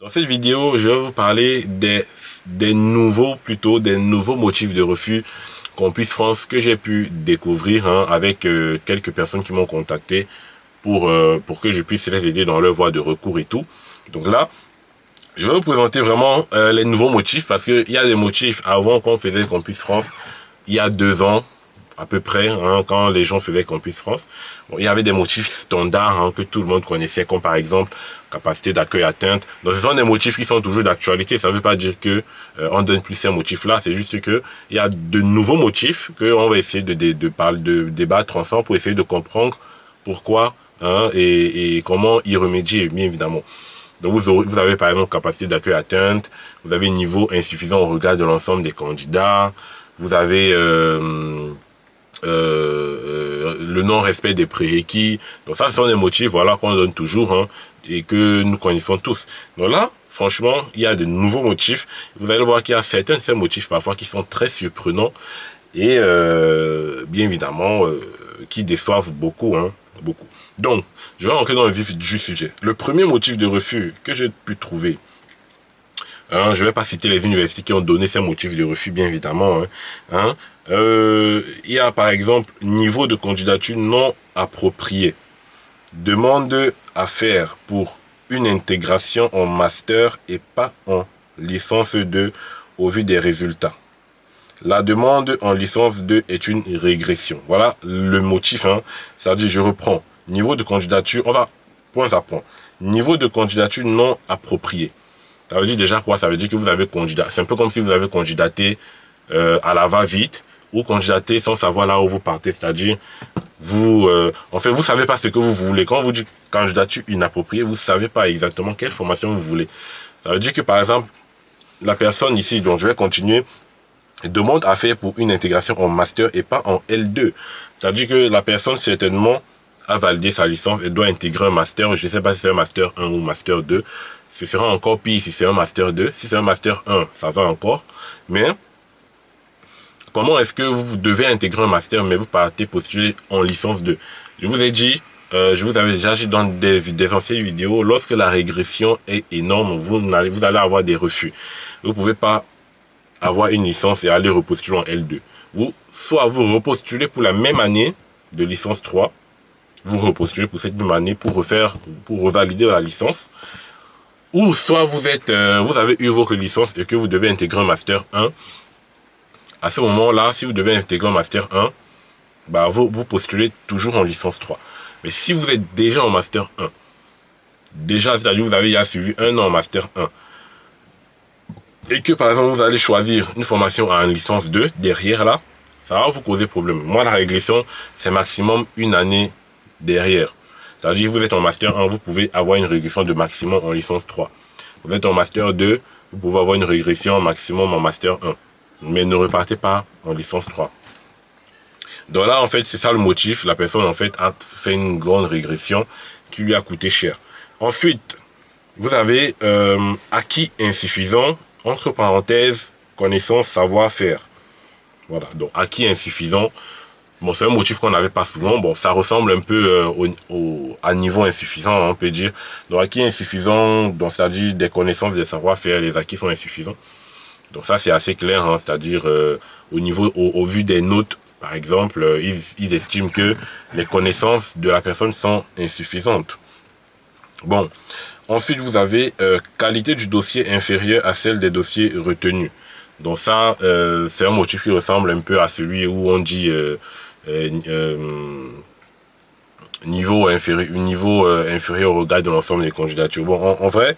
Dans cette vidéo, je vais vous parler des nouveaux motifs de refus Campus France que j'ai pu découvrir avec quelques personnes qui m'ont contacté pour que je puisse les aider dans leur voie de recours et tout. Donc là, je vais vous présenter vraiment les nouveaux motifs parce qu'il y a des motifs avant qu'on faisait Campus France il y a 2 ans à peu près, quand les gens faisaient Campus France. Bon, il y avait des motifs standards que tout le monde connaissait, comme par exemple capacité d'accueil atteinte. Donc ce sont des motifs qui sont toujours d'actualité. Ça ne veut pas dire que on donne plus ces motifs-là. C'est juste que il y a de nouveaux motifs qu'on va essayer de débattre ensemble pour essayer de comprendre pourquoi et comment y remédier, bien évidemment. Donc vous avez par exemple capacité d'accueil atteinte, vous avez niveau insuffisant au regard de l'ensemble des candidats, vous avez le non-respect des prérequis. Donc ça, ce sont des motifs voilà, qu'on donne toujours et que nous connaissons tous. Donc là, franchement, il y a de nouveaux motifs. Vous allez voir qu'il y a certains de ces motifs parfois qui sont très surprenants et bien évidemment qui déçoivent beaucoup. Beaucoup. Donc, je vais rentrer dans le vif du sujet. Le premier motif de refus que j'ai pu trouver, je ne vais pas citer les universités qui ont donné ces motifs de refus, bien évidemment. Il y a par exemple niveau de candidature non approprié. Demande à faire pour une intégration en master et pas en licence 2 au vu des résultats. La demande en licence 2 est une régression. Voilà le motif. C'est-à-dire, je reprends. Niveau de candidature, on va point à point. Niveau de candidature non approprié. Ça veut dire déjà quoi? Ça veut dire que vous avez candidaté. C'est un peu comme si vous avez candidaté à la va-vite ou candidaté sans savoir là où vous partez. C'est-à-dire, vous savez pas ce que vous voulez. Quand vous dites candidature inappropriée, vous savez pas exactement quelle formation vous voulez. Ça veut dire que par exemple, la personne ici, donc je vais continuer, demande à faire pour une intégration en master et pas en L2. C'est-à-dire que la personne, certainement, a validé sa licence et doit intégrer un master. Je ne sais pas si c'est un master 1 ou master 2. Ce sera encore pire si c'est un master 2. Si c'est un master 1, ça va encore. Mais, comment est-ce que vous devez intégrer un master, mais vous partez postuler en licence 2? Je vous ai dit, je vous avais déjà dit dans des anciennes vidéos, lorsque la régression est énorme, vous allez avoir des refus. Vous ne pouvez pas avoir une licence et aller repostuler en L2. Soit vous repostulez pour la même année de licence 3, vous repostulez pour cette même année pour revalider la licence, ou soit vous avez eu votre licence et que vous devez intégrer un master 1. À ce moment-là, si vous devez intégrer un master 1, vous postulez toujours en licence 3. Mais si vous êtes déjà en master 1, c'est-à-dire vous avez déjà suivi un an en master 1, et que par exemple vous allez choisir une formation en licence 2 derrière là, ça va vous causer problème. Moi, la régression, c'est maximum une année derrière. C'est-à-dire vous êtes en master 1, vous pouvez avoir une régression de maximum en licence 3. Vous êtes en master 2, vous pouvez avoir une régression maximum en master 1. Mais ne repartez pas en licence 3. Donc là, en fait, c'est ça le motif. La personne, en fait, a fait une grande régression qui lui a coûté cher. Ensuite, vous avez acquis insuffisant, entre parenthèses, connaissance, savoir-faire. Voilà, donc acquis insuffisant. Bon, c'est un motif qu'on n'avait pas souvent. Bon, ça ressemble un peu à niveau insuffisant, on peut dire. Donc acquis insuffisant, donc c'est-à-dire des connaissances, des savoir-faire, les acquis sont insuffisants. Donc ça, c'est assez clair, c'est-à-dire au vu des notes, par exemple, ils estiment que les connaissances de la personne sont insuffisantes. Bon, ensuite vous avez qualité du dossier inférieure à celle des dossiers retenus. Donc ça, c'est un motif qui ressemble un peu à celui où on dit niveau inférieur au regard de l'ensemble des candidatures. Bon, en vrai,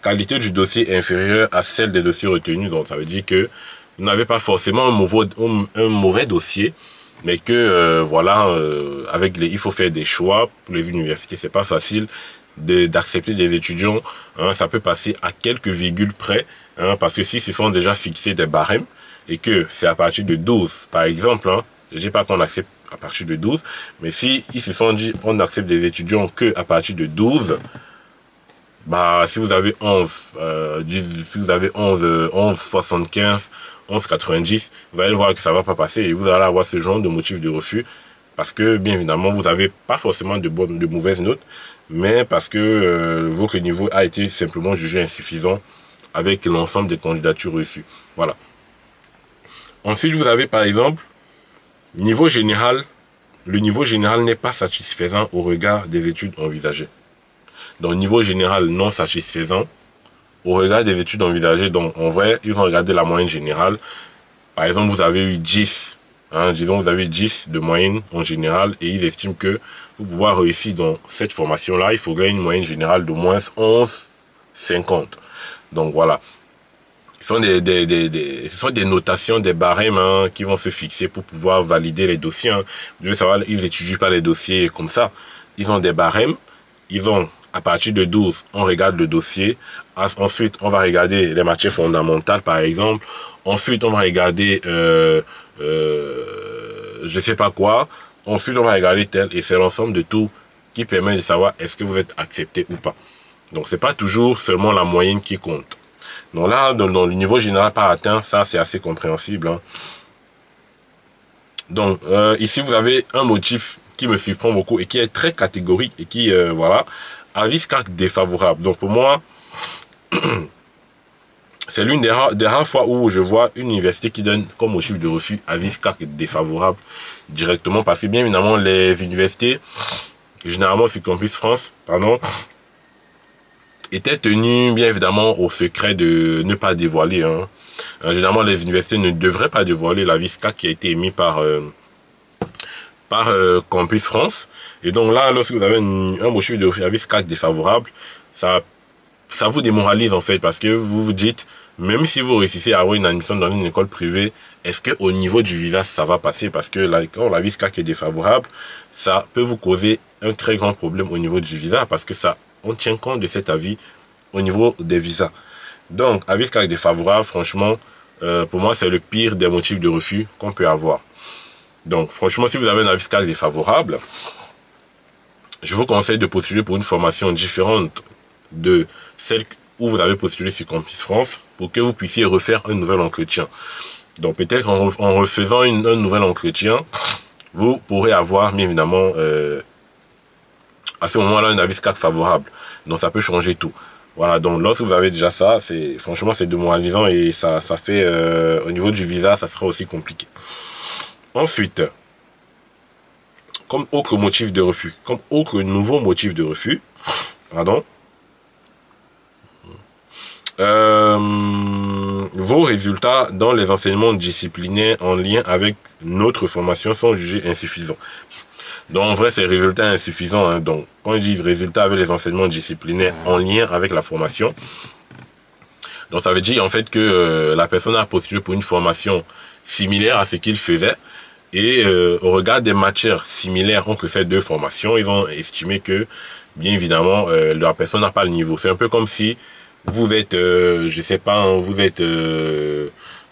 qualité du dossier inférieure à celle des dossiers retenus. Donc ça veut dire que vous n'avez pas forcément un mauvais dossier, mais que il faut faire des choix. Pour les universités, c'est pas facile d'accepter des étudiants. Ça peut passer à quelques virgules près, parce que si ce sont déjà fixés des barèmes et que c'est à partir de 12, par exemple, je ne dis pas qu'on accepte à partir de 12, mais si ils se sont dit on accepte des étudiants que à partir de 12, si vous avez 11, si vous avez 11,75, 11,90, vous allez voir que ça ne va pas passer et vous allez avoir ce genre de motif de refus parce que, bien évidemment, vous n'avez pas forcément de mauvaises notes, mais parce que votre niveau a été simplement jugé insuffisant avec l'ensemble des candidatures reçues. Voilà. Ensuite, vous avez par exemple, niveau général. Le niveau général n'est pas satisfaisant au regard des études envisagées. Donc, niveau général non satisfaisant au regard des études envisagées. Donc, en vrai, ils vont regarder la moyenne générale. Par exemple, vous avez eu 10. Disons, vous avez 10 de moyenne en général et ils estiment que pour pouvoir réussir dans cette formation-là, il faudrait une moyenne générale de moins 11,50. Donc, voilà. Ce sont des notations, des barèmes qui vont se fixer pour pouvoir valider les dossiers. Vous devez savoir, ils n'étudient pas les dossiers comme ça. Ils ont des barèmes. Ils ont, à partir de 12, on regarde le dossier. Ensuite, on va regarder les matières fondamentales, par exemple. Ensuite, on va regarder, je sais pas quoi. Ensuite, on va regarder tel. Et c'est l'ensemble de tout qui permet de savoir est-ce que vous êtes accepté ou pas. Donc, c'est pas toujours seulement la moyenne qui compte. Donc là, dans le niveau général pas atteint, ça c'est assez compréhensible. Donc ici, vous avez un motif qui me surprend beaucoup et qui est très catégorique et qui, voilà, avis CAC défavorable. Donc pour moi, c'est l'une des rares fois où je vois une université qui donne comme motif de refus avis CAC défavorable directement. Parce que bien évidemment, les universités, généralement sur Campus France, pardon, était tenu bien évidemment au secret de ne pas dévoiler. Généralement, les universités ne devraient pas dévoiler l'avis CAC qui a été émis par Campus France. Et donc là, lorsque vous avez un motif de avis CAC défavorable, ça vous démoralise en fait, parce que vous vous dites, même si vous réussissez à avoir une admission dans une école privée, est-ce qu'au niveau du visa, ça va passer? Parce que là, quand l'avis CAC est défavorable, ça peut vous causer un très grand problème au niveau du visa, parce que on tient compte de cet avis au niveau des visas. Donc, avis CAC défavorable, franchement, pour moi, c'est le pire des motifs de refus qu'on peut avoir. Donc, franchement, si vous avez un avis CAC défavorable, je vous conseille de postuler pour une formation différente de celle où vous avez postulé sur Campus France pour que vous puissiez refaire un nouvel entretien. Donc, peut-être en refaisant un nouvel entretien, vous pourrez avoir, bien évidemment, à ce moment-là, un avis CAC favorable. Donc, ça peut changer tout. Voilà, donc lorsque vous avez déjà ça, franchement, c'est démoralisant et ça fait, au niveau du visa, ça sera aussi compliqué. Ensuite, comme autre motif de refus, comme autre nouveau motif de refus, pardon, vos résultats dans les enseignements disciplinaires en lien avec notre formation sont jugés insuffisants. Donc, en vrai, c'est résultats insuffisants. Donc, quand ils disent résultats avec les enseignements disciplinaires en lien avec la formation, donc ça veut dire en fait que la personne a postulé pour une formation similaire à ce qu'il faisait. Et au regard des matières similaires entre ces deux formations, ils ont estimé que, bien évidemment, la personne n'a pas le niveau. C'est un peu comme si vous êtes, je sais pas, vous êtes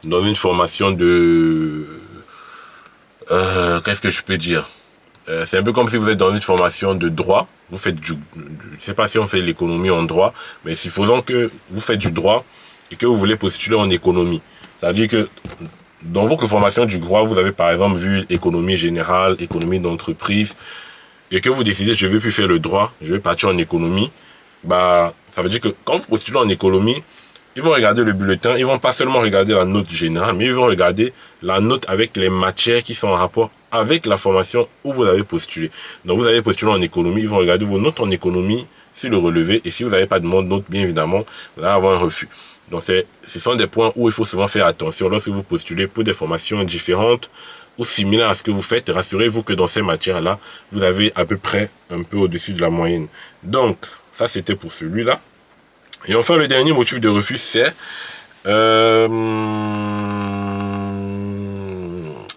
dans une formation de... qu'est-ce que je peux dire? C'est un peu comme si vous êtes dans une formation de droit. Vous faites je ne sais pas si on fait l'économie en droit, mais supposons que vous faites du droit et que vous voulez postuler en économie. Ça veut dire que dans votre formation du droit, vous avez par exemple vu économie générale, économie d'entreprise, et que vous décidez, je ne veux plus faire le droit, je vais partir en économie. Bah, ça veut dire que quand vous postulez en économie, ils vont regarder le bulletin, ils vont pas seulement regarder la note générale, mais ils vont regarder la note avec les matières qui sont en rapport avec la formation où vous avez postulé. Donc vous avez postulé en économie, ils vont regarder vos notes en économie sur le relevé, et si vous n'avez pas de note, bien évidemment, vous allez avoir un refus. Donc ce sont des points où il faut souvent faire attention lorsque vous postulez pour des formations différentes ou similaires à ce que vous faites. Rassurez-vous que dans ces matières-là, vous avez à peu près un peu au-dessus de la moyenne. Donc, ça c'était pour celui-là. Et enfin, le dernier motif de refus, c'est...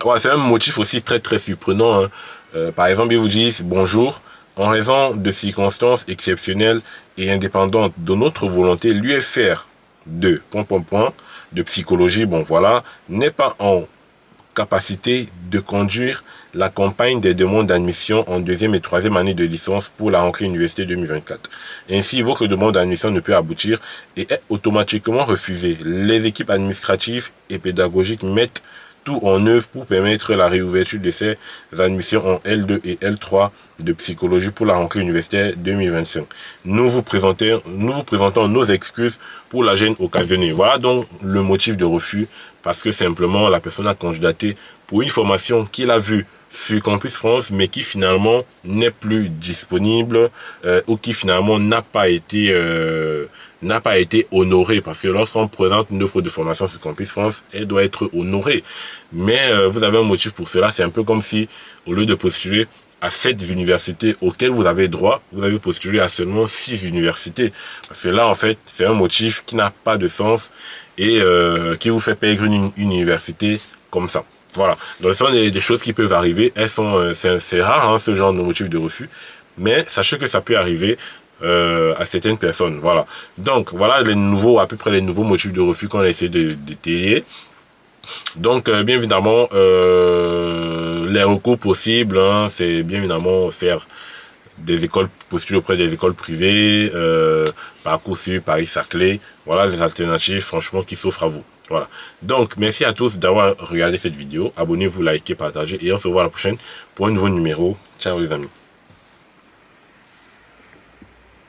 ouais, c'est un motif aussi très très surprenant. Par exemple, ils vous disent « Bonjour, en raison de circonstances exceptionnelles et indépendantes de notre volonté, l'UFR de de psychologie, bon voilà, n'est pas en capacité de conduire la campagne des demandes d'admission en deuxième et troisième année de licence pour la rentrée université 2024. Ainsi, votre demande d'admission ne peut aboutir et est automatiquement refusée. Les équipes administratives et pédagogiques mettent tout en œuvre pour permettre la réouverture de ces admissions en L2 et L3 de psychologie pour la rentrée universitaire 2025. Nous vous présentons nos excuses pour la gêne occasionnée. Voilà donc le motif de refus, parce que simplement la personne a candidaté pour une formation qu'il a vue sur Campus France, mais qui finalement n'est plus disponible ou qui finalement n'a pas été honorée, parce que lorsqu'on présente une offre de formation sur Campus France, elle doit être honorée. Mais vous avez un motif pour cela. C'est un peu comme si, au lieu de postuler à 7 universités auxquelles vous avez droit, vous avez postulé à seulement 6 universités. Parce que là, en fait, c'est un motif qui n'a pas de sens et qui vous fait perdre une université comme ça. Voilà. Donc, ce sont des choses qui peuvent arriver. C'est rare, hein, ce genre de motif de refus. Mais sachez que ça peut arriver à certaines personnes. Voilà. Donc, voilà à peu près les nouveaux motifs de refus qu'on a essayé de détailler. Donc, bien évidemment, les recours possibles, hein, c'est bien évidemment faire des écoles, postuler auprès des écoles privées, Parcoursup, Paris-Saclay. Voilà les alternatives, franchement, qui s'offrent à vous. Voilà. Donc, merci à tous d'avoir regardé cette vidéo. Abonnez-vous, likez, partagez et on se voit à la prochaine pour un nouveau numéro. Ciao les amis.